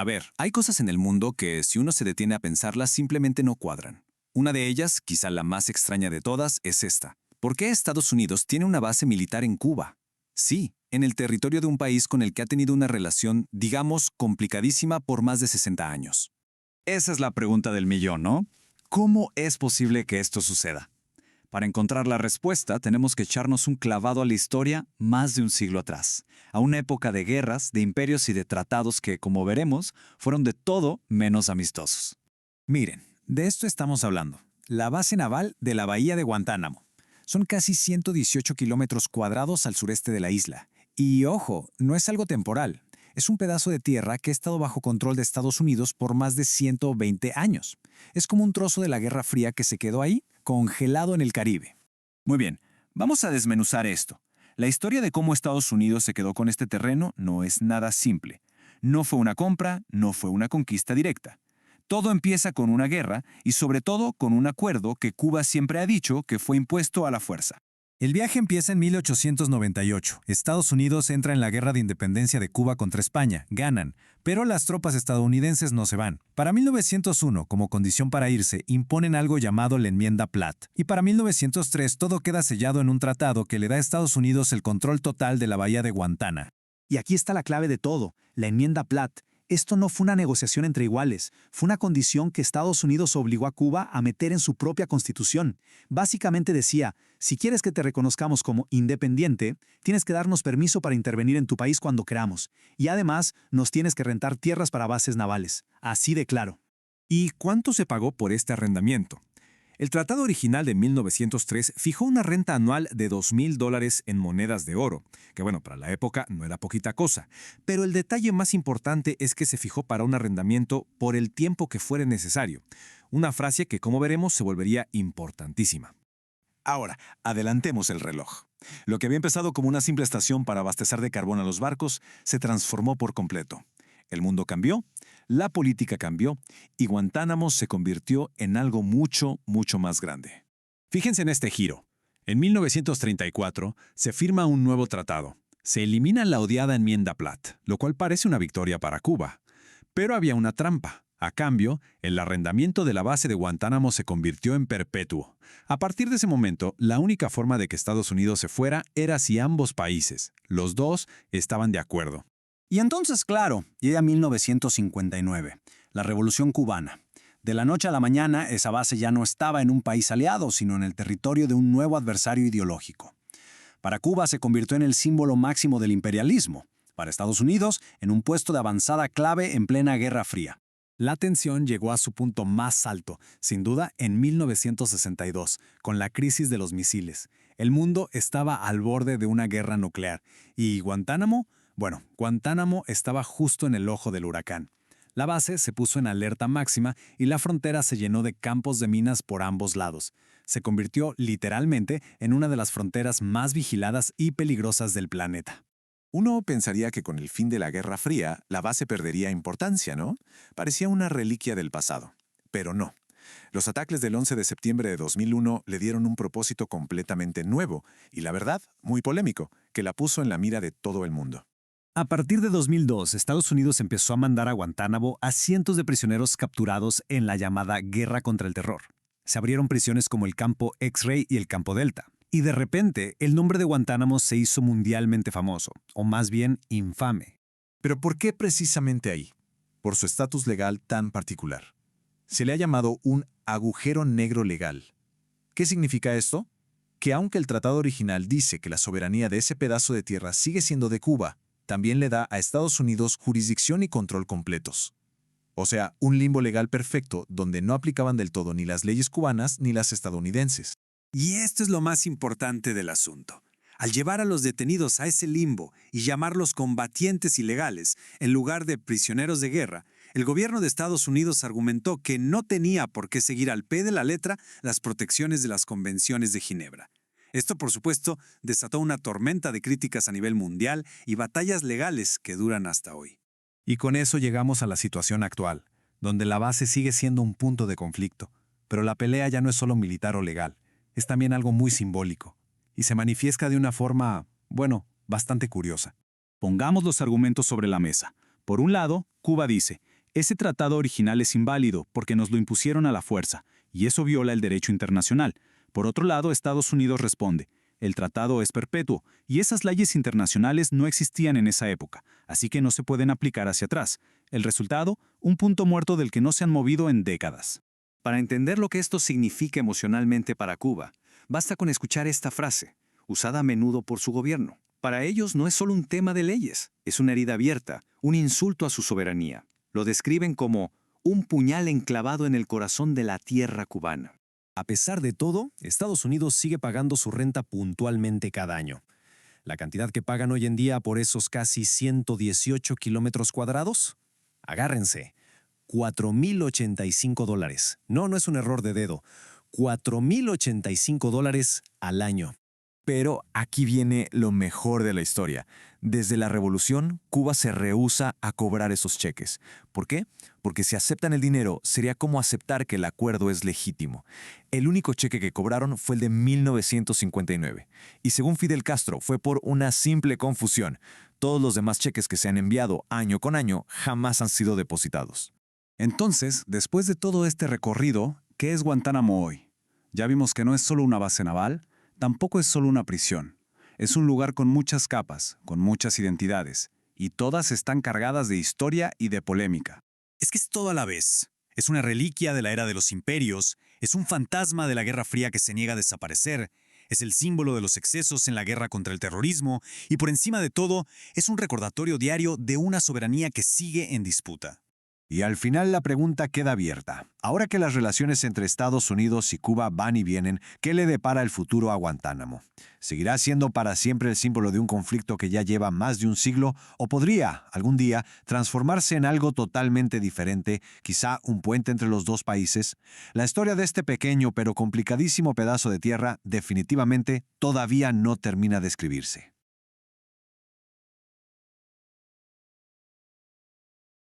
A ver, hay cosas en el mundo que, si uno se detiene a pensarlas, simplemente no cuadran. Una de ellas, quizá la más extraña de todas, es esta. ¿Por qué Estados Unidos tiene una base militar en Cuba? Sí, en el territorio de un país con el que ha tenido una relación, digamos, complicadísima por más de 60 años. Esa es la pregunta del millón, ¿no? ¿Cómo es posible que esto suceda? Para encontrar la respuesta, tenemos que echarnos un clavado a la historia más de un siglo atrás, a una época de guerras, de imperios y de tratados que, como veremos, fueron de todo menos amistosos. Miren, de esto estamos hablando. La base naval de la bahía de Guantánamo. Son casi 118 kilómetros cuadrados al sureste de la isla. Y ojo, no es algo temporal. Es un pedazo de tierra que ha estado bajo control de Estados Unidos por más de 120 años. Es como un trozo de la Guerra Fría que se quedó ahí, congelado en el Caribe. Muy bien, vamos a desmenuzar esto. La historia de cómo Estados Unidos se quedó con este terreno no es nada simple. No fue una compra, no fue una conquista directa. Todo empieza con una guerra y sobre todo con un acuerdo que Cuba siempre ha dicho que fue impuesto a la fuerza. El viaje empieza en 1898. Estados Unidos entra en la Guerra de Independencia de Cuba contra España, ganan, pero las tropas estadounidenses no se van. Para 1901, como condición para irse, imponen algo llamado la Enmienda Platt. Y para 1903 todo queda sellado en un tratado que le da a Estados Unidos el control total de la bahía de Guantánamo. Y aquí está la clave de todo, la Enmienda Platt. Esto no fue una negociación entre iguales, fue una condición que Estados Unidos obligó a Cuba a meter en su propia constitución. Básicamente decía, si quieres que te reconozcamos como independiente, tienes que darnos permiso para intervenir en tu país cuando queramos. Y además, nos tienes que rentar tierras para bases navales. Así de claro. ¿Y cuánto se pagó por este arrendamiento? El tratado original de 1903 fijó una renta anual de $2,000 en monedas de oro, que bueno, para la época no era poquita cosa. Pero el detalle más importante es que se fijó para un arrendamiento por el tiempo que fuera necesario. Una frase que, como veremos, se volvería importantísima. Ahora, adelantemos el reloj. Lo que había empezado como una simple estación para abastecer de carbón a los barcos se transformó por completo. El mundo cambió, la política cambió y Guantánamo se convirtió en algo mucho, mucho más grande. Fíjense en este giro. En 1934 se firma un nuevo tratado. Se elimina la odiada Enmienda Platt, lo cual parece una victoria para Cuba. Pero había una trampa. A cambio, el arrendamiento de la base de Guantánamo se convirtió en perpetuo. A partir de ese momento, la única forma de que Estados Unidos se fuera era si ambos países, los dos, estaban de acuerdo. Y entonces, claro, llega 1959, la Revolución Cubana. De la noche a la mañana, esa base ya no estaba en un país aliado, sino en el territorio de un nuevo adversario ideológico. Para Cuba se convirtió en el símbolo máximo del imperialismo. Para Estados Unidos, en un puesto de avanzada clave en plena Guerra Fría. La tensión llegó a su punto más alto, sin duda, en 1962, con la crisis de los misiles. El mundo estaba al borde de una guerra nuclear. ¿Y Guantánamo? Bueno, Guantánamo estaba justo en el ojo del huracán. La base se puso en alerta máxima y la frontera se llenó de campos de minas por ambos lados. Se convirtió, literalmente, en una de las fronteras más vigiladas y peligrosas del planeta. Uno pensaría que con el fin de la Guerra Fría, la base perdería importancia, ¿no? Parecía una reliquia del pasado. Pero no. Los ataques del 11 de septiembre de 2001 le dieron un propósito completamente nuevo y, la verdad, muy polémico, que la puso en la mira de todo el mundo. A partir de 2002, Estados Unidos empezó a mandar a Guantánamo a cientos de prisioneros capturados en la llamada Guerra contra el Terror. Se abrieron prisiones como el campo X-Ray y el campo Delta. Y de repente, el nombre de Guantánamo se hizo mundialmente famoso, o más bien infame. ¿Pero por qué precisamente ahí? Por su estatus legal tan particular. Se le ha llamado un agujero negro legal. ¿Qué significa esto? Que aunque el tratado original dice que la soberanía de ese pedazo de tierra sigue siendo de Cuba, también le da a Estados Unidos jurisdicción y control completos. O sea, un limbo legal perfecto donde no aplicaban del todo ni las leyes cubanas ni las estadounidenses. Y esto es lo más importante del asunto. Al llevar a los detenidos a ese limbo y llamarlos combatientes ilegales en lugar de prisioneros de guerra, el gobierno de Estados Unidos argumentó que no tenía por qué seguir al pie de la letra las protecciones de las convenciones de Ginebra. Esto, por supuesto, desató una tormenta de críticas a nivel mundial y batallas legales que duran hasta hoy. Y con eso llegamos a la situación actual, donde la base sigue siendo un punto de conflicto. Pero la pelea ya no es solo militar o legal, es también algo muy simbólico. Y se manifiesta de una forma, bastante curiosa. Pongamos los argumentos sobre la mesa. Por un lado, Cuba dice, Ese tratado original es inválido porque nos lo impusieron a la fuerza, y eso viola el derecho internacional. Por otro lado, Estados Unidos responde, el tratado es perpetuo, y esas leyes internacionales no existían en esa época, así que no se pueden aplicar hacia atrás. El resultado, un punto muerto del que no se han movido en décadas. Para entender lo que esto significa emocionalmente para Cuba, basta con escuchar esta frase, usada a menudo por su gobierno. Para ellos no es solo un tema de leyes, es una herida abierta, un insulto a su soberanía. Lo describen como un puñal enclavado en el corazón de la tierra cubana. A pesar de todo, Estados Unidos sigue pagando su renta puntualmente cada año. La cantidad que pagan hoy en día por esos casi 118 kilómetros cuadrados, agárrense, $4,085. No es un error de dedo. $4,085 al año. Pero aquí viene lo mejor de la historia. Desde la revolución, Cuba se rehúsa a cobrar esos cheques. ¿Por qué? Porque si aceptan el dinero, sería como aceptar que el acuerdo es legítimo. El único cheque que cobraron fue el de 1959. Y según Fidel Castro, fue por una simple confusión. Todos los demás cheques que se han enviado año con año jamás han sido depositados. Entonces, después de todo este recorrido, ¿qué es Guantánamo hoy? Ya vimos que no es solo una base naval, tampoco es solo una prisión. Es un lugar con muchas capas, con muchas identidades, y todas están cargadas de historia y de polémica. Es que es todo a la vez. Es una reliquia de la era de los imperios, es un fantasma de la Guerra Fría que se niega a desaparecer, es el símbolo de los excesos en la guerra contra el terrorismo, y por encima de todo, es un recordatorio diario de una soberanía que sigue en disputa. Y al final la pregunta queda abierta. Ahora que las relaciones entre Estados Unidos y Cuba van y vienen, ¿qué le depara el futuro a Guantánamo? ¿Seguirá siendo para siempre el símbolo de un conflicto que ya lleva más de un siglo? ¿O podría, algún día, transformarse en algo totalmente diferente, quizá un puente entre los dos países? La historia de este pequeño pero complicadísimo pedazo de tierra definitivamente todavía no termina de escribirse.